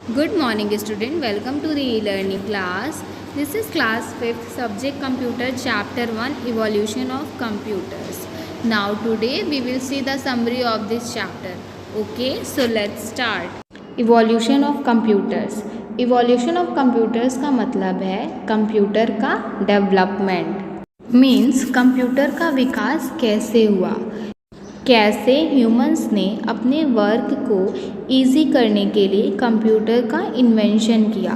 Good morning student, welcome to the e-learning class. This is class 5th subject computer chapter 1 evolution of computers. Now today we will see the summary of this chapter. Okay, so let's start. Evolution of computers. Evolution of computers का मतलब है computer का development, means computer का विकास कैसे हुआ, कैसे humans ने अपने वर्क को इजी करने के लिए कंप्यूटर का इन्वेंशन किया।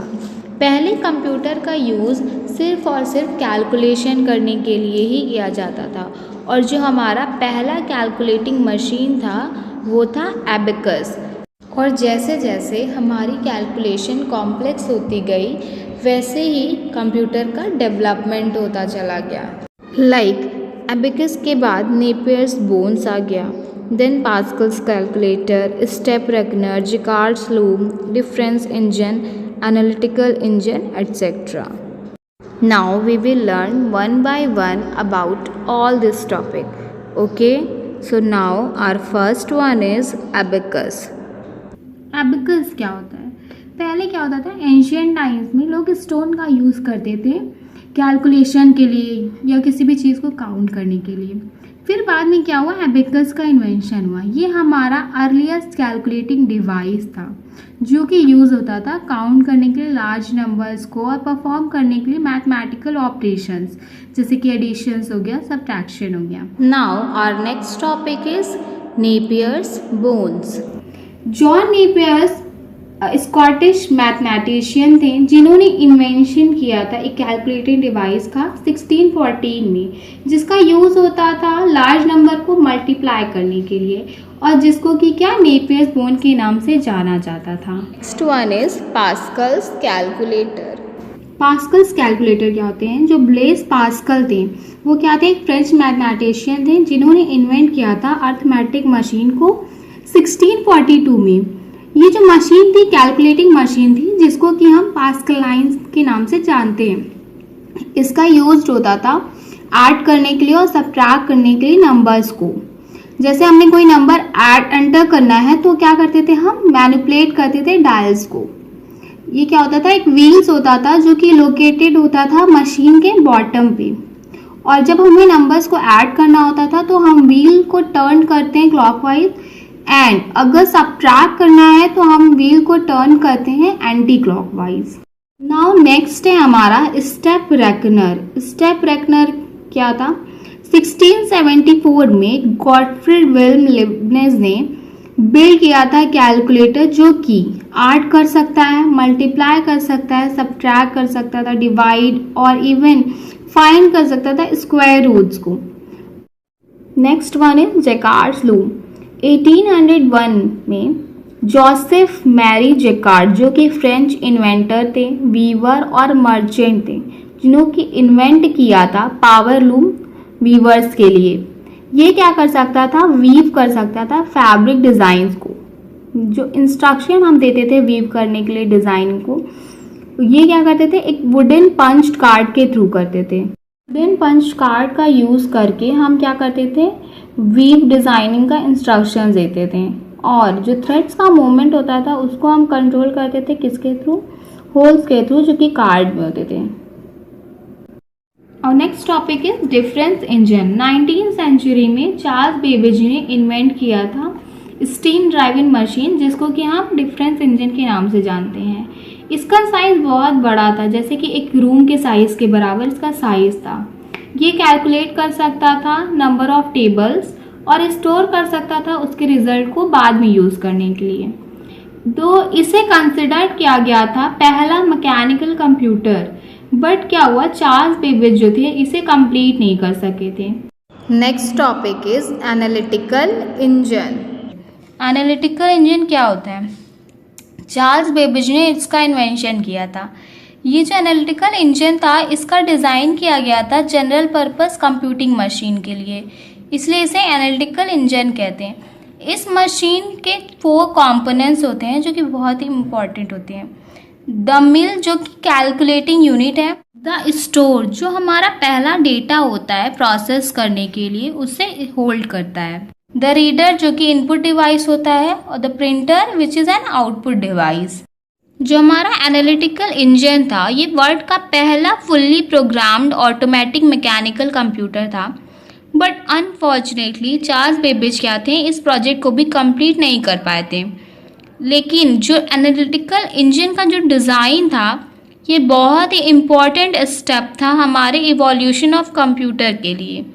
पहले कंप्यूटर का यूज़ सिर्फ़ और सिर्फ कैलकुलेशन करने के लिए ही किया जाता था और जो हमारा पहला कैलकुलेटिंग मशीन था वो था एबेकस। और जैसे जैसे हमारी कैलकुलेशन कॉम्प्लेक्स होती गई वैसे ही कंप्यूटर का डेवलपमेंट होता चला गया। एबेकस के बाद नेपियर्स बोन्स आ गया, then Pascal's calculator, step reckoner, Jacquard's loom, difference engine, analytical engine etcetera. Now we will learn one by one about all this topic. Okay, so now our first one is abacus. Abacus क्या होता है? पहले क्या होता था, ancient times में लोग stone का यूज़ करते थे कैलकुलेशन के लिए या किसी भी चीज़ को काउंट करने के लिए। फिर बाद में क्या हुआ, एबेकस का इन्वेंशन हुआ। ये हमारा अर्लीस्ट कैलकुलेटिंग डिवाइस था जो कि यूज़ होता था काउंट करने के लिए लार्ज नंबर्स को और परफॉर्म करने के लिए मैथमेटिकल ऑपरेशंस जैसे कि एडिशंस हो गया, सब्ट्रैक्शन हो गया। Now our next topic is Napier's bones. John Napier's Scottish mathematician थे जिन्होंने इन्वेंशन किया था एक कैलकुलेटिंग डिवाइस का 1614 में, जिसका यूज़ होता था लार्ज नंबर को मल्टीप्लाई करने के लिए और जिसको कि क्या नेपियर्स बोन के नाम से जाना जाता था। Next one is Pascal's calculator. Pascal's calculator क्या होते हैं? जो ब्लेस पास्कल थे वो क्या थे, एक फ्रेंच मैथमेटिशियन थे जिन्होंने इन्वेंट किया था अर्थमेटिक मशीन को 1642 में। ये जो मशीन थी कैलकुलेटिंग मशीन थी जिसको कि हम पास्कल लाइन्स के नाम से जानते हैं। इसका यूज होता था ऐड करने के लिए और सब्ट्रैक्ट करने के लिए नंबर्स को। जैसे हमने कोई नंबर ऐड एंटर करना है तो क्या करते थे, हम मैनिपुलेट करते थे डायल्स को। ये क्या होता था, एक व्हील्स होता था जो कि लोकेटेड होता था मशीन के बॉटम पे, और जब हमें नंबर्स को ऐड करना होता था तो हम व्हील को टर्न करते हैं क्लॉकवाइज, एंड अगर सब्ट्रैक्ट करना है तो हम व्हील को टर्न करते हैं एंटी क्लॉकवाइज। नाउ नेक्स्ट है हमारा स्टेप रेकनर. स्टेप रेकनर क्या था, 1674 में गॉटफ्रीड विल्म लीबनिज ने बिल्ड किया था कैलकुलेटर जो कि ऐड कर सकता है, मल्टीप्लाई कर सकता है, सब्ट्रैक्ट कर सकता था, डिवाइड और इवन फाइंड कर सकता था स्क्वायर रूट्स को। Next one is Jacquard's loom. 1801 में जोसेफ मैरी जैकार्ड जो कि फ्रेंच इन्वेंटर थे, वीवर और मर्चेंट थे, जिन्होंने इन्वेंट किया था पावर लूम वीवर्स के लिए। ये क्या कर सकता था, वीव कर सकता था फैब्रिक डिज़ाइंस को। जो इंस्ट्रक्शन हम देते थे वीव करने के लिए डिज़ाइन को, ये क्या करते थे, एक वुडन पंच कार्ड के थ्रू करते थे। वुडन पंच कार्ड का यूज़ करके हम क्या करते थे, वीव डिज़ाइनिंग का इंस्ट्रक्शन देते थे, और जो थ्रेड्स का मूवमेंट होता था उसको हम कंट्रोल करते थे किसके थ्रू, होल्स के थ्रू जो कि कार्ड में होते थे। और next topic is difference engine. 19th century में चार्ल्स बेबेज ने इन्वेंट किया था स्टीम ड्राइविंग मशीन जिसको कि हम डिफरेंस इंजन के नाम से जानते हैं। इसका साइज़ बहुत बड़ा था, जैसे कि एक रूम के साइज़ के बराबर इसका साइज़ था। ये कैलकुलेट कर सकता था नंबर ऑफ टेबल्स और स्टोर कर सकता था उसके रिजल्ट को बाद में यूज़ करने के लिए। तो इसे कंसिडर किया गया था पहला मैकेनिकल कंप्यूटर, बट क्या हुआ, चार्ल्स बेबेज जो थे इसे कंप्लीट नहीं कर सके थे। Next topic is analytical engine. Analytical engine क्या होता है? चार्ल्स बेबेज ने इसका इन्वेंशन किया था। ये जो एनालिटिकल इंजन था इसका डिज़ाइन किया गया था जनरल पर्पस कंप्यूटिंग मशीन के लिए, इसलिए इसे एनालिटिकल इंजन कहते हैं। इस मशीन के 4 कंपोनेंट्स होते हैं जो कि बहुत ही इंपॉर्टेंट होते हैं। द मिल जो कि कैलकुलेटिंग यूनिट है, द स्टोर जो हमारा पहला डेटा होता है प्रोसेस करने के लिए उसे होल्ड करता है, द रीडर जो कि इनपुट डिवाइस होता है, और the printer which is an output device. जो हमारा एनालिटिकल इंजन था ये वर्ल्ड का पहला fully programmed automatic mechanical computer था, बट अनफॉर्चुनेटली चार्ल्स बेबेज क्या थे, इस प्रोजेक्ट को भी कंप्लीट नहीं कर पाए थे। लेकिन जो एनालिटिकल इंजन का जो डिज़ाइन था ये बहुत ही इम्पॉर्टेंट स्टेप था हमारे इवोल्यूशन ऑफ कंप्यूटर के लिए।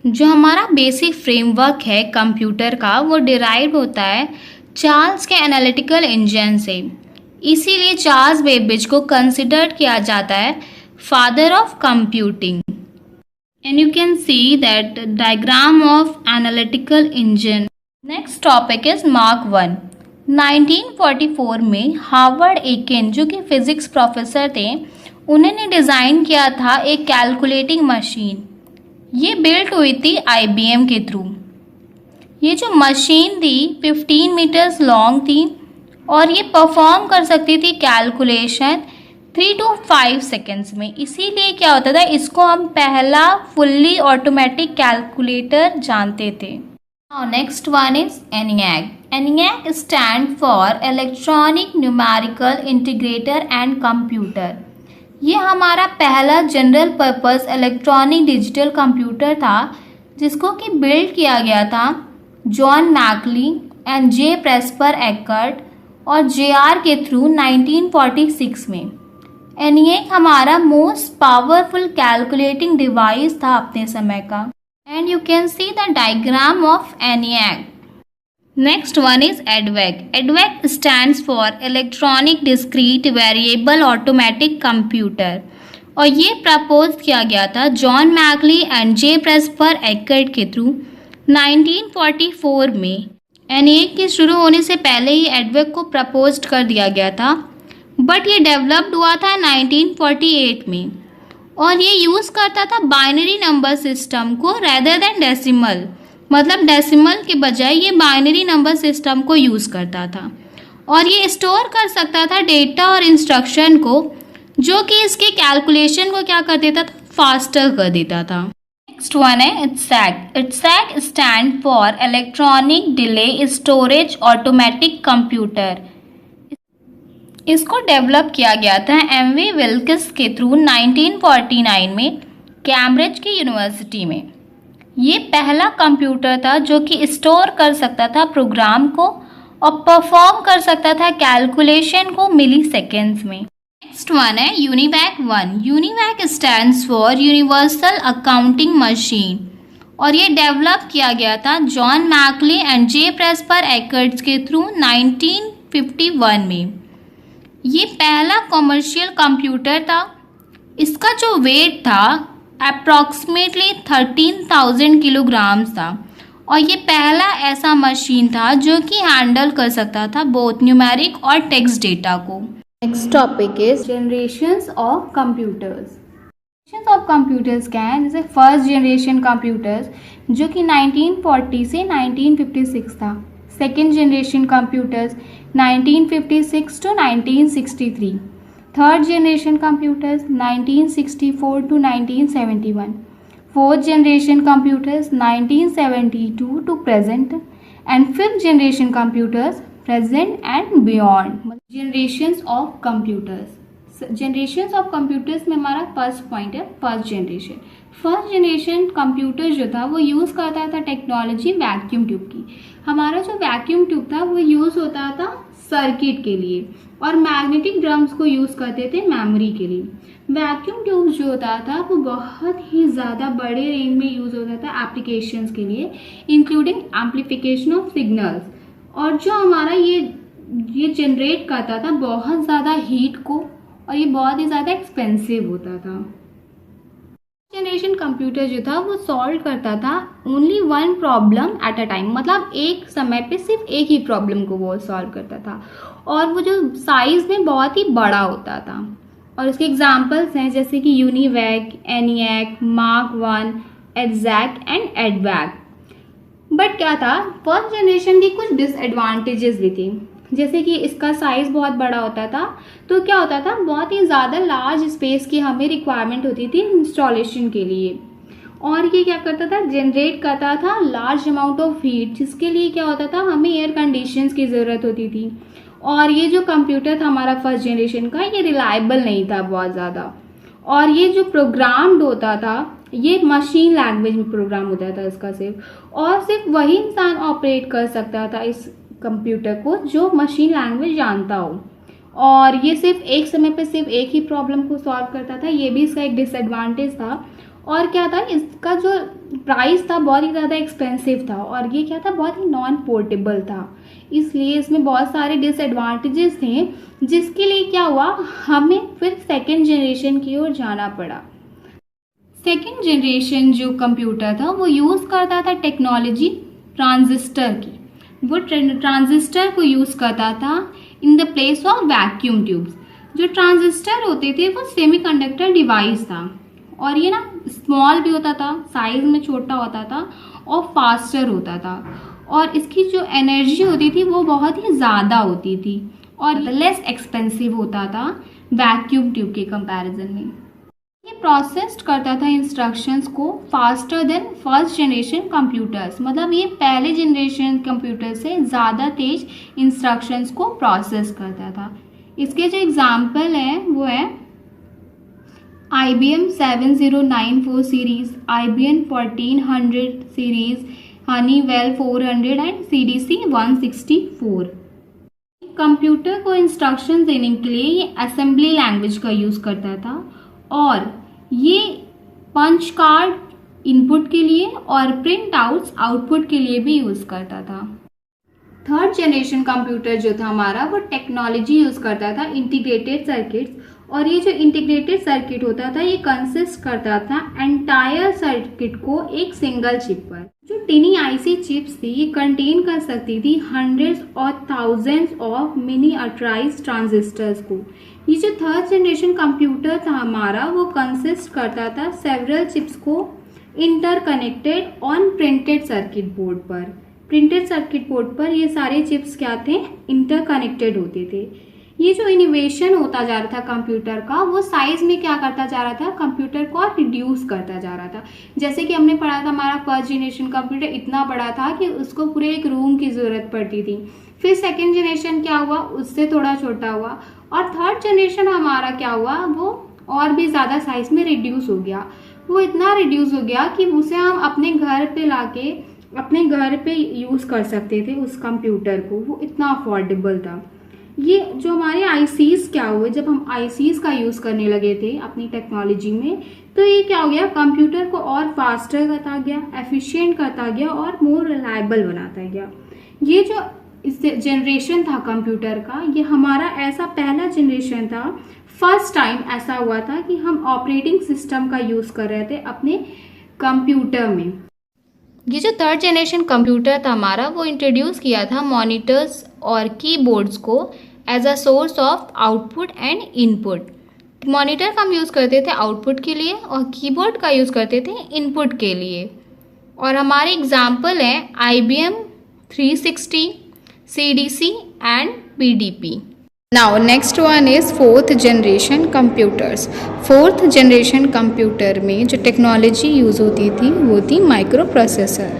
जो हमारा बेसिक फ्रेमवर्क है कंप्यूटर का वो डिराइव होता है चार्ल्स के एनालिटिकल इंजन से, इसीलिए चार्ल्स बेबेज को कंसिडर किया जाता है father of computing. And you can see that diagram of analytical engine. Next topic is mark 1। 1944 में हार्वर्ड एकिन जो कि फिजिक्स प्रोफेसर थे, उन्होंने डिज़ाइन किया था एक कैलकुलेटिंग मशीन। ये बिल्ट हुई थी IBM के थ्रू। ये जो मशीन थी 15 मीटर्स लॉन्ग थी और ये परफॉर्म कर सकती थी कैलकुलेशन 3 to 5 सेकेंड्स में, इसीलिए क्या होता था इसको हम पहला फुल्ली ऑटोमेटिक कैलकुलेटर जानते थे। Next one is ENIAC। ENIAC stand for electronic numerical integrator and computer. ये हमारा पहला general purpose electronic digital computer था जिसको कि बिल्ड किया गया था John Mauchly and J Presper Eckert और JR के थ्रू 1946 में। ENIAC हमारा मोस्ट पावरफुल कैलकुलेटिंग डिवाइस था अपने समय का। And you can see the diagram of ENIAC। Next one is EDVAC। EDVAC stands for electronic discrete variable automatic computer और ये प्रपोज किया गया था John Mauchly and J Presper Eckert के थ्रू 1944 में। ENIAC के शुरू होने से पहले ही EDVAC को प्रपोज कर दिया गया था, बट ये डेवलप्ड हुआ था 1948 में और ये यूज़ करता था बाइनरी नंबर सिस्टम को रेदर देन डेसिमल, मतलब डेसिमल के बजाय ये बाइनरी नंबर सिस्टम को यूज़ करता था और ये स्टोर कर सकता था डेटा और इंस्ट्रक्शन को, जो कि इसके कैलकुलेशन को क्या कर देता था, फास्टर कर देता था। नेक्स्ट वन है ITSAC। ITSAC stand for electronic delay storage automatic computer. इसको डेवलप किया गया था MV विल्किस के थ्रू 1949 में कैम्ब्रिज की यूनिवर्सिटी में। ये पहला कंप्यूटर था जो कि स्टोर कर सकता था प्रोग्राम को और परफॉर्म कर सकता था कैलकुलेशन को मिली सेकेंड्स में। नेक्स्ट वन है UNIVAC 1। UNIVAC stands for universal accounting machine और ये डेवलप किया गया था John Mauchly and J Presper Eckert के थ्रू 1951 में। ये पहला कॉमर्शियल कंप्यूटर था। इसका जो वेट था अप्रॉक्सीमेटली 13,000 किलोग्राम्स था और ये पहला ऐसा मशीन था जो कि हैंडल कर सकता था बोथ न्यूमेरिक और टेक्स्ट डेटा को। Next topic is generations of computers. Generations of computers क्या है? जैसे फर्स्ट जनरेशन कंप्यूटर्स जो कि 1940 से 1956 था। Second generation computers 1956 to 1963। Third generation computers 1964 to 1971। Fourth generation computers 1972 to present and fifth generation computers present and beyond। generations of computers में हमारा first point है first generation. First generation computer जो था वो यूज़ करता था technology vacuum tube की। हमारा जो वैक्यूम ट्यूब था वो यूज़ होता था सर्किट के लिए और मैग्नेटिक ड्रम्स को यूज़ करते थे मेमोरी के लिए। वैक्यूम ट्यूब जो होता था वो बहुत ही ज़्यादा बड़े रेंज में यूज़ होता था एप्लीकेशंस के लिए, इंक्लूडिंग एम्प्लीफिकेशन ऑफ सिग्नल्स। और जो हमारा ये जनरेट करता था बहुत ज़्यादा हीट को और ये बहुत ही ज़्यादा एक्सपेंसिव होता था। जनरेशन कंप्यूटर जो था वो सॉल्व करता था only one problem at a time, मतलब एक समय पे सिर्फ एक ही प्रॉब्लम को वो सॉल्व करता था और वो जो साइज में बहुत ही बड़ा होता था। और उसके एग्जांपल्स हैं जैसे कि UNIVAC, ENIAC, Mark 1, ETSAC and EDVAC। But क्या था, फर्स्ट जनरेशन की कुछ डिसएडवांटेजेस भी थी, जैसे कि इसका साइज़ बहुत बड़ा होता था तो क्या होता था बहुत ही ज़्यादा लार्ज स्पेस की हमें रिक्वायरमेंट होती थी इंस्टॉलेशन के लिए। और ये क्या करता था, जनरेट करता था लार्ज अमाउंट ऑफ हीट, जिसके लिए क्या होता था हमें एयर कंडीशंस की ज़रूरत होती थी। और ये जो कंप्यूटर था हमारा फर्स्ट जनरेशन का, ये रिलायबल नहीं था बहुत ज़्यादा, और ये जो प्रोग्राम्ड होता था ये मशीन लैंग्वेज में प्रोग्राम होता था इसका सिर्फ, और सिर्फ वही इंसान ऑपरेट कर सकता था इस कंप्यूटर को जो मशीन लैंग्वेज जानता हो, और ये सिर्फ एक समय पे सिर्फ एक ही प्रॉब्लम को सॉल्व करता था। ये भी इसका एक डिसएडवांटेज था। और क्या था, इसका जो प्राइस था बहुत ही ज़्यादा एक्सपेंसिव था, और ये क्या था, बहुत ही नॉन पोर्टेबल था, इसलिए इसमें बहुत सारे डिसएडवांटेजेस थे, जिसके लिए क्या हुआ, हमें फिर सेकेंड जनरेशन की ओर जाना पड़ा। सेकेंड जनरेशन जो कंप्यूटर था वो यूज़ करता था टेक्नोलॉजी ट्रांजिस्टर की। वो ट्रांजिस्टर को यूज़ करता था in the place of vacuum tubes. जो ट्रांजिस्टर होते थे वो सेमीकंडक्टर डिवाइस था, और ये ना स्मॉल भी होता था, साइज में छोटा होता था और फास्टर होता था, और इसकी जो एनर्जी होती थी वो बहुत ही ज़्यादा होती थी और लेस एक्सपेंसिव होता था वैक्यूम ट्यूब के कंपैरिजन में। ये प्रोसेस्ड करता था इंस्ट्रक्शंस को faster than first generation computers, मतलब ये पहले जनरेशन कंप्यूटर से ज़्यादा तेज इंस्ट्रक्शंस को प्रोसेस करता था। इसके जो एग्जाम्पल हैं वो है IBM 7094 series, IBM 1400 series, Honeywell 400 and CDC 164। Computer को इंस्ट्रक्शन देने के लिए ये असेंबली लैंग्वेज का यूज़ करता था, और ये पंच कार्ड इनपुट के लिए और प्रिंट आउट्स आउटपुट के लिए भी यूज़ करता था। थर्ड जनरेशन कंप्यूटर जो था हमारा वो टेक्नोलॉजी यूज़ करता था इंटीग्रेटेड सर्किट्स, और ये जो इंटीग्रेटेड सर्किट होता था ये कंसिस्ट करता था एंटायर सर्किट को एक सिंगल चिप पर। जो टिनी आईसी चिप्स थी ये कंटेन कर सकती थी हंड्रेड्स और थाउजेंड्स ऑफ मिनीअराइज्ड ट्रांजिस्टर्स को। ये जो थर्ड जनरेशन कंप्यूटर था हमारा वो कंसिस्ट करता था सेवरल चिप्स को interconnected on printed circuit board पर। प्रिंटेड सर्किट बोर्ड पर ये सारे चिप्स क्या थे, इंटरकनेक्टेड होते थे। ये जो इनोवेशन होता जा रहा था कंप्यूटर का वो साइज में क्या करता जा रहा था, कंप्यूटर को रिड्यूस करता जा रहा था। जैसे कि हमने पढ़ा था हमारा फर्स्ट जनरेशन कंप्यूटर इतना बड़ा था कि उसको पूरे एक रूम की ज़रूरत पड़ती थी। फिर सेकेंड जनरेशन क्या हुआ, उससे थोड़ा छोटा हुआ, और थर्ड जनरेशन हमारा क्या हुआ, वो और भी ज़्यादा साइज में रिड्यूस हो गया। वो इतना रिड्यूस हो गया कि उसे हम अपने घर पे लाके अपने घर पे यूज़ कर सकते थे उस कंप्यूटर को, वो इतना अफोर्डेबल था। ये जो हमारे आईसीज क्या हुए, जब हम आईसीज का यूज़ करने लगे थे अपनी टेक्नोलॉजी में, तो ये क्या हो गया, कंप्यूटर को और फास्टर करता गया, एफिशिएंट करता गया और मोर रिलायबल बनाता गया। ये जो जनरेशन था कंप्यूटर का, ये हमारा ऐसा पहला जनरेशन था, फर्स्ट टाइम ऐसा हुआ था कि हम ऑपरेटिंग सिस्टम का यूज़ कर रहे थे अपने कंप्यूटर में। ये जो थर्ड जनरेशन कंप्यूटर था हमारा वो इंट्रोड्यूस किया था मॉनिटर्स और कीबोर्ड्स को as a source of output and input. Monitor का हम यूज़ करते थे आउटपुट के लिए और कीबोर्ड का यूज़ करते थे इनपुट के लिए। और हमारे एग्जाम्पल हैं IBM 360, CDC and BDP। Now next one is fourth generation computers. Fourth generation computer में जो टेक्नोलॉजी यूज़ होती थी वो थी micro processor.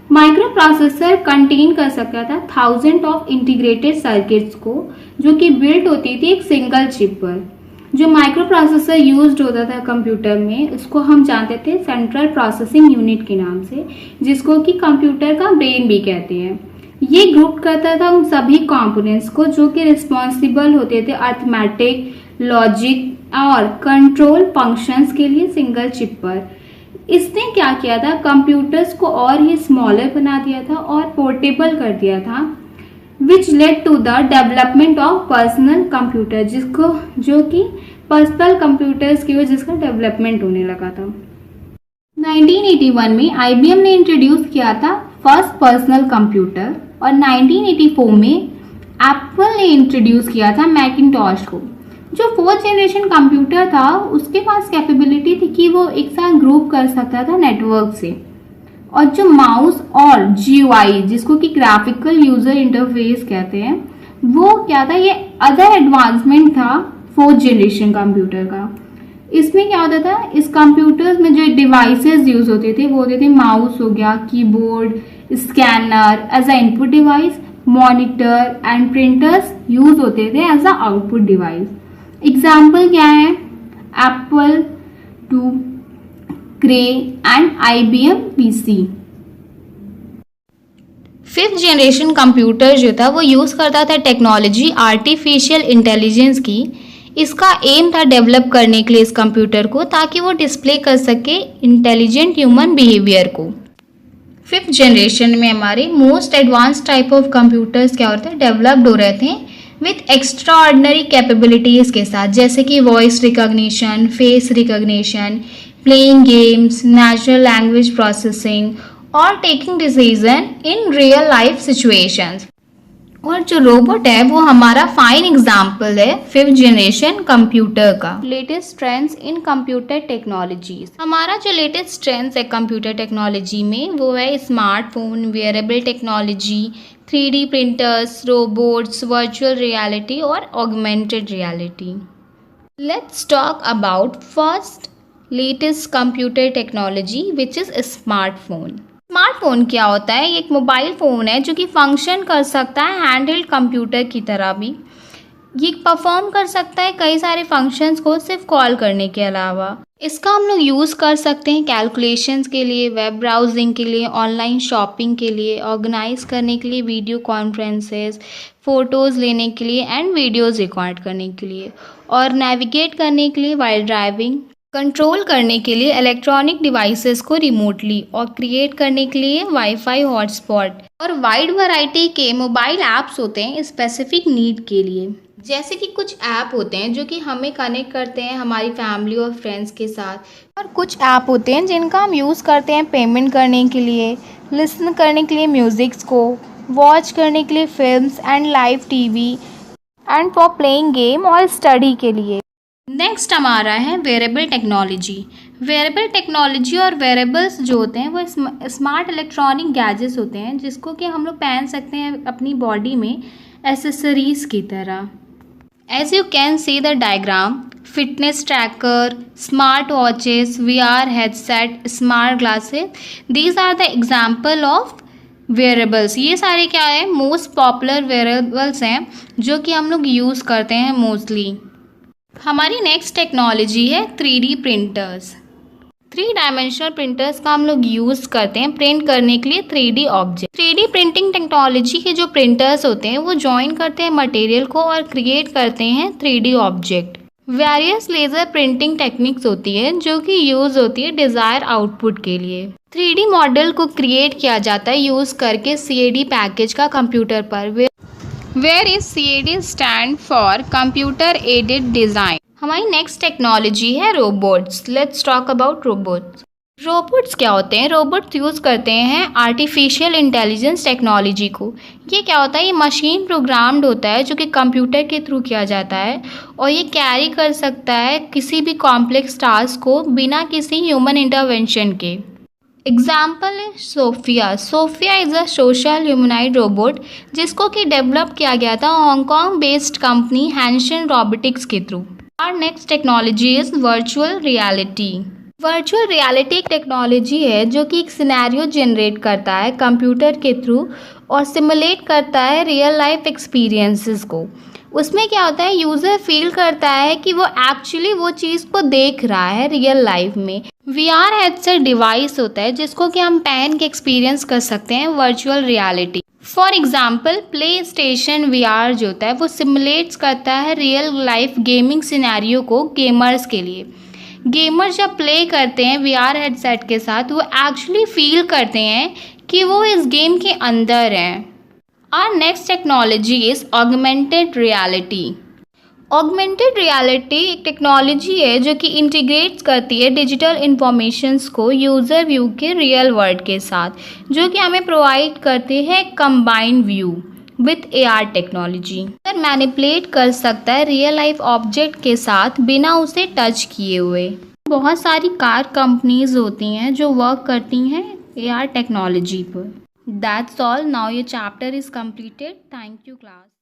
Micro processor contain कर सकता था थाउजेंड ऑफ इंटीग्रेटेड सर्किट्स को, जो कि बिल्ट होती थी एक सिंगल चिप पर। जो माइक्रो प्रोसेसर यूज्ड होता था कंप्यूटर में उसको हम जानते थे सेंट्रल प्रोसेसिंग यूनिट के नाम से, जिसको कि कंप्यूटर का ब्रेन भी कहते हैं। ये ग्रुप करता था उन सभी कंपोनेंट्स को जो कि रिस्पॉन्सिबल होते थे अर्थमेटिक, लॉजिक और कंट्रोल फंक्शंस के लिए सिंगल चिप पर। इसने क्या किया था, कंप्यूटर्स को और ही स्मॉलर बना दिया था और पोर्टेबल कर दिया था, which led to the development of personal computer, जिसको जो कि पर्सनल कंप्यूटर्स की वजह जिसका डेवलपमेंट होने लगा था। 1981 में IBM ने इंट्रोड्यूस किया था फर्स्ट पर्सनल कंप्यूटर, और 1984 में एप्पल ने इंट्रोड्यूस किया था मैकिंटॉश को। जो फोर्थ जनरेशन कंप्यूटर था उसके पास कैपेबिलिटी थी कि वो एक साथ ग्रुप कर सकता था नेटवर्क से, और जो माउस और GUI जिसको कि ग्राफिकल यूजर इंटरफेस कहते हैं वो क्या था, ये अदर एडवांसमेंट था फोर्थ जनरेशन कंप्यूटर का। इसमें क्या होता था, इस कंप्यूटर्स में जो डिवाइसेस यूज होते थे वो होते थे माउस हो गया, keyboard, scanner as a input device, monitor and printers use होते थे as a output device. Example क्या है? Apple two, Cray and IBM PC। Fifth generation computer जो था वो यूज़ करता था टेक्नोलॉजी आर्टिफिशियल इंटेलिजेंस की। इसका एम था डेवलप करने के लिए इस कंप्यूटर को, ताकि वो डिस्प्ले कर सके इंटेलिजेंट ह्यूमन बिहेवियर को। फिफ्थ जनरेशन में हमारे most advance type of computers क्या होते हैं, डेवलप्ड हो रहे थे विथ एक्स्ट्रा ऑर्डिनरी कैपेबिलिटीज़ के साथ, जैसे कि voice recognition, face recognition, playing games, natural language processing और taking decision in real life situations. और जो रोबोट है वो हमारा फाइन एग्जाम्पल है फिफ्थ जनरेशन कंप्यूटर का। Latest trends in computer technologies, हमारा जो लेटेस्ट ट्रेंड्स है कंप्यूटर टेक्नोलॉजी में वो है smartphone, wearable technology, 3D printers, robots, virtual reality और augmented reality. Let's talk about first latest computer technology which is smartphone. Smartphone क्या होता है? एक मोबाइल फ़ोन है जो कि फंक्शन कर सकता है हैंडहेल्ड कंप्यूटर की तरह भी। ये परफॉर्म कर सकता है कई सारे फंक्शंस को सिर्फ कॉल करने के अलावा। इसका हम लोग यूज़ कर सकते हैं कैलकुलेशंस के लिए, वेब ब्राउजिंग के लिए, ऑनलाइन शॉपिंग के लिए, ऑर्गेनाइज करने के लिए, वीडियो कॉन्फ्रेंसेस, फ़ोटोज़ लेने के लिए एंड वीडियोज़ रिकॉर्ड करने के लिए, और नेविगेट करने के लिए वाइल ड्राइविंग, कंट्रोल करने के लिए इलेक्ट्रॉनिक डिवाइसेस को रिमोटली, और क्रिएट करने के लिए वाईफाई हॉटस्पॉट। और वाइड वैरायटी के मोबाइल ऐप्स होते हैं स्पेसिफिक नीड के लिए। जैसे कि कुछ ऐप होते हैं जो कि हमें कनेक्ट करते हैं हमारी फैमिली और फ्रेंड्स के साथ, और कुछ ऐप होते हैं जिनका हम यूज़ करते हैं पेमेंट करने के लिए, लिसन करने के लिए म्यूज़िक्स को, वॉच करने के लिए films and live TV, and for playing game और स्टडी के लिए। नेक्स्ट हमारा है वेरेबल टेक्नोलॉजी। वेरेबल टेक्नोलॉजी और वेरेबल्स जो होते हैं वो स्मार्ट इलेक्ट्रॉनिक गैजेट्स होते हैं जिसको कि हम लोग पहन सकते हैं अपनी बॉडी में एसेसरीज की तरह। As you can see the diagram, fitness tracker, smart watches, VR headset, smart glasses, these are the example of wearables. ये सारे क्या है? मोस्ट पॉपुलर वेरेबल्स हैं जो कि हम लोग यूज़ करते हैं मोस्टली। हमारी नेक्स्ट टेक्नोलॉजी है 3D प्रिंटर्स। 3 डायमेंशनल प्रिंटर्स का हम लोग यूज़ करते हैं प्रिंट करने के लिए 3D object. 3D printing technology के जो प्रिंटर्स होते हैं वो जॉइन करते हैं मटेरियल को और क्रिएट करते हैं 3D object. Various laser printing techniques होती है जो कि यूज़ होती है डिज़ायर आउटपुट के लिए। 3D मॉडल को क्रिएट किया जाता है यूज़ करके CAD पैकेज का कंप्यूटर पर। Where is CAD stand for Computer Aided Design। हमारी नेक्स्ट टेक्नोलॉजी है robots. Let's talk about robots. Robots क्या होते हैं? रोबोट्स यूज़ करते हैं आर्टिफिशियल इंटेलिजेंस टेक्नोलॉजी को। ये क्या होता है? ये मशीन प्रोग्राम्ड होता है जो कि कंप्यूटर के थ्रू किया जाता है, और ये कैरी कर सकता है किसी भी कॉम्प्लेक्स टास्क को बिना किसी ह्यूमन इंटरवेंशन के। एग्जाम्पल है Sophia. Sophia is a social humanoid robot जिसको कि डेवलप किया गया था Hong Kong based company Hanson Robotics के थ्रू। और next technology is virtual reality. Virtual reality एक टेक्नोलॉजी है जो कि एक सिनेरियो जनरेट करता है कंप्यूटर के थ्रू और सिमुलेट करता है रियल लाइफ एक्सपीरियंसेस को। उसमें क्या होता है? यूज़र फील करता है कि वो एक्चुअली वो चीज़ को देख रहा है रियल लाइफ में। VR हेडसेट डिवाइस होता है जिसको कि हम पहन के एक्सपीरियंस कर सकते हैं virtual reality. For example play station VR जो होता है वो सिमुलेट्स करता है रियल लाइफ गेमिंग सिनेरियो को गेमर्स के लिए। गेमर्स जब प्ले करते हैं VR हेडसेट के साथ वो एक्चुअली फील करते हैं कि वो इस गेम के अंदर हैं। Our next technology is augmented reality। Augmented reality एक टेक्नोलॉजी है जो कि इंटीग्रेट करती है डिजिटल इंफॉर्मेशंस को यूज़र व्यू के रियल वर्ल्ड के साथ, जो कि हमें प्रोवाइड करती है combined view with AR technology. Manipulate कर सकता है रियल लाइफ ऑब्जेक्ट के साथ बिना उसे टच किए हुए। बहुत सारी कार कंपनीज होती हैं जो वर्क करती हैं AR टेक्नोलॉजी पर। That's all. Now your chapter is completed. Thank you, class.